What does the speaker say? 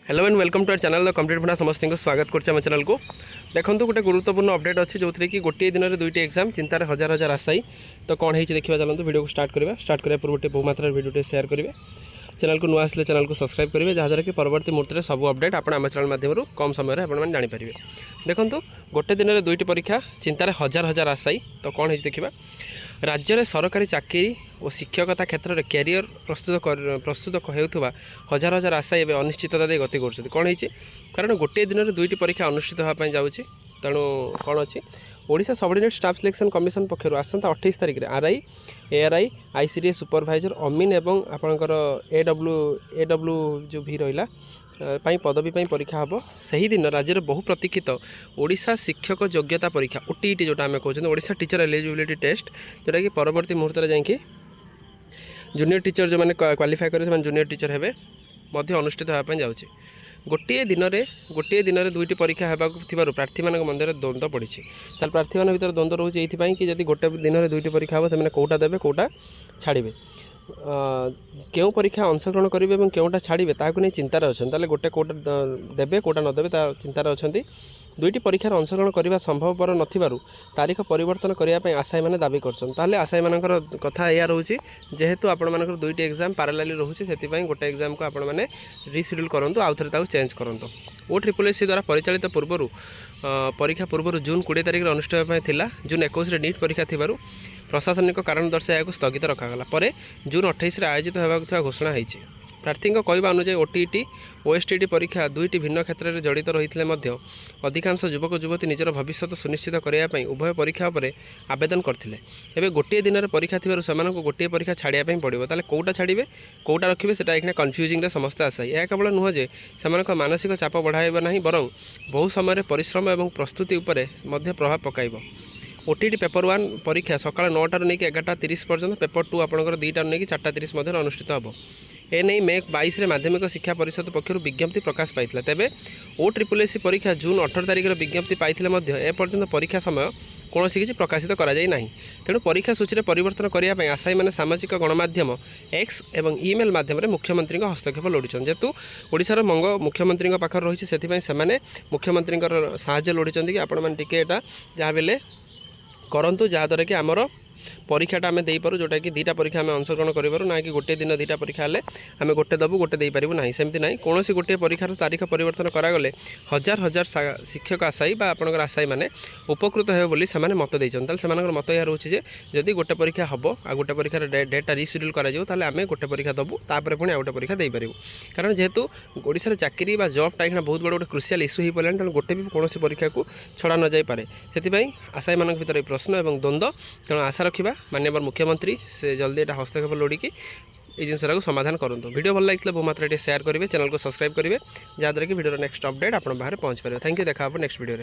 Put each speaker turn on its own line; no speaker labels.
Hello and welcome to our channel the complete भंडार समस्त को स्वागत करम चैनल को। देखो गोटे गुरुत्वपूर्ण अपडेट अच्छी जो थी कि गोटे दिन में दुईटी एग्जाम चिंतार हजार हजार आशायी। तो कौन है देखा चलते वीडियो को स्टार्ट करने पूर्व बहु मात्रा वीडियो शेयर करेंगे। चैनल को नुआ आसले चैनल को सब्सक्राइब करेंगे जहाँद्वारा कि परवर्ती मुहूर्त में सब अपडेट आप चैनल माध्यम कम समय आपने जानीपारे। देखो गोटे दिन में दुईटी परीक्षा चिंतार हजार हजार आशायी। तो कौन है देखा राज्य में सरकारी चाकरी और शिक्षकता क्षेत्र में कैरियर प्रस्तुत होता हजार हजार आशायी एवं अनिश्चितता दे गति कर कौन है कारण गोटे दिन में दुईटी परीक्षा अनुष्ठित होगापी जाऊँगी। तेणु कौन अच्छी Odisha subordinate staff selection commission पक्षर आसता 28 तारिख में आरआई एआरआई आईसीडीएस सुपरवाइजर अमीन एवं आपणकर एडब्ल्यू जो भी रहा पदवी परीक्षा हम से दिन राज्य में बहु प्रतीक्षित ओडिशा शिक्षक योग्यता परीक्षा ओटीईटी जोटा आम कहते ओडिशा टीचर एलिजिबिलिटी टेस्ट जोटा कि परवर्ती मुहूर्त में जाकि जूनियर टीचर जो मैंने क्वालिफाई करेंगे जूनियर टीचर हेबे अनुष्ठित होगापी जाऊँगी। गोटे दिन में दुईटी परीक्षा होगा प्रार्थी मान मध्य द्वंद्व पड़ी ताल प्रार्थी मान भर द्वंद्व रोचे ये कि जब गोटे दिन में दुईटी परीक्षा हम से कौटा देवे कौटा छाड़े क्यों परीक्षा अंशग्रहण करेंगे और क्योंटा छाड़े ताकू नहीं चिंतार अच्छा गोटे कौटा देवे कौटा नदेवे चिंतार अच्छा। दुईटी परीक्षार अंशग्रहण करने संभवपर नथिबारु तारीख परिवर्तन करने आशायी मैंने दाबी कर आशायी मानकर कथा या रोचे जेहेतु आपण मानकर दुईटी एग्जाम पारालाली रोचे से गोटे एग्जाम को आपण मैंने रिशेड्यूल करूँ आउ थे चेंज करूँ। OSSC द्वारा परिचालित पूर्व परीक्षा पूर्व जून 20 तारिख में अनुष्ठित होता जून 21 नीट परीक्षा थी प्रशासनिक कारण दर्शाई या स्थगित रखागला पर जून 28 आयोजित होगा घोषणा होती। प्रार्थी कहवा अनुसार ओटीईटी ओएसटीटी परीक्षा दुईटी भिन्न क्षेत्र में जड़ित रही अधिकांश युवक युवती निजर भविष्य सुनिश्चित करने उभय परीक्षा पर आवेदन करते एवं गोटे दिन में परीक्षा थी गोटे परीक्षा छाड़ियाँ पड़ो ताले कौटा छाड़े कौटा रखिए से एक कन्फ्यूजिंग समस्त आशायी। यह केवल नुह जे से मानसिक चाप बढ़ाइब ना बर बहु समय परिश्रम और प्रस्तुति उपर प्रभाव पकाइब। ओटीईटी पेपर 1 परीक्षा सकाल 9टार नहीं 11:30 पर्यंत पेपर 2 आपंकर 2टार नहीं 4:30 मध्य अनुष्ठित हम। एने मे 22 माध्यमिक शिक्षा परिषद पक्षर विज्ञप्ति प्रकाश पाई तेबे OSSC परीक्षा जून 18 तारिख विज्ञप्ति पाई एपर्यंत परीक्षा समय कौन किसी प्रकाशित कराई तेणु परीक्षा सूची में परिवर्तन करने आशायी मैंने सामाजिक गणमाध्यम एक्स और ईमेल माध्यम मुख्यमंत्री हस्तक्षेप लोड़ीछन जेहेतु ओडिशार मंग मुख्यमंत्री पाखर रही से मुख्यमंत्री साहाय्य लोड़ीछन कि आपण मैंने टिके जहाँ बेले करंतु जहाँद्वारा कि आमर परीक्षाटा आम देपारू जोटा कि 2टा परीक्षा आम अंशग्रहण करूँ ना कि गोटे दिन 2टा परीक्षा हेल्ले आम गोटे दबू गोटे दे पारू ना सेमती ना कौन गोटे परीक्षार तारीख परिवर्तन करागले हजार हजार शिक्षक आशायी आपंकर आशायी मैंने उपकृत हे बोली से मत देते से मत यह रोचे जदि गोटे परीक्षा हम आ गोटे परीक्षार डेटा रिशेड्यूल करें गोटे परीक्षा दबू तापर पुणी आ गोटे परीक्षा दे पारू कारण जेहेतु ओडिशार चाकरी जॉबटा एक बहुत बड़ गोटे क्रुशियाल इश्यू हो पड़े तेणु गोटे भी कौन परीक्षा को छड़ा न जापे से आशायी मान भर प्रश्न और द्वंद्व तेणु आशा रखा माननीय मुख्यमंत्री से जल्दी एटा हस्तक्षेप लोड़िकी ये जिनसा समाधान करूँ। वीडियो भल लगे बहुत मात्रा शेयर करेंगे चैनल को सब्सक्राइब करेंगे जहाँद्वारा कि वीडियो नेक्स्ट अपडेट आप बाहर पहुँच पारे। थैंक यू देखा नेक्स्ट वीडियो।